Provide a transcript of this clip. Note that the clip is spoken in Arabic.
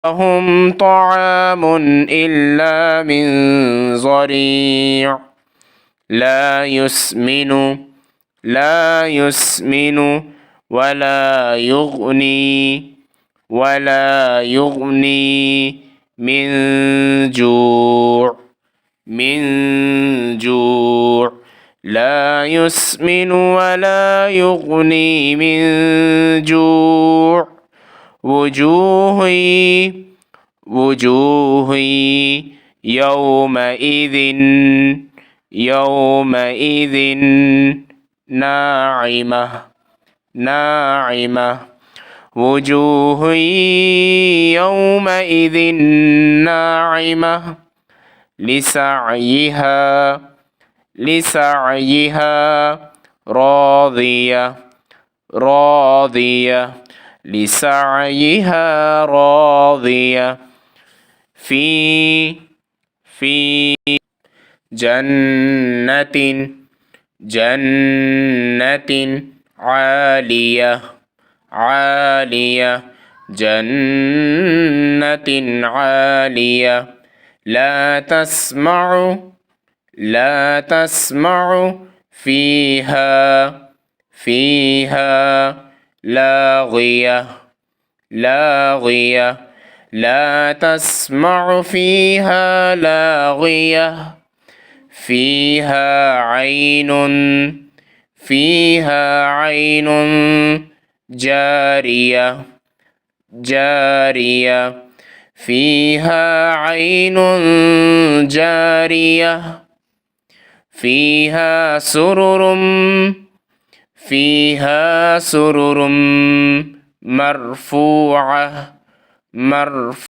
لهم طعام إلا من ضريع لا يسمن ولا يغني من جوع لا يسمن ولا يغني من جوع وجوه يومئذ ناعمة وجوه يومئذ ناعمة لسعيها راضية في جنة عالية جنة عالية لا تسمع فيها لاغية لا تسمع فيها لاغية فيها عين جارية فيها عين جارية فيها سرر مرفوعة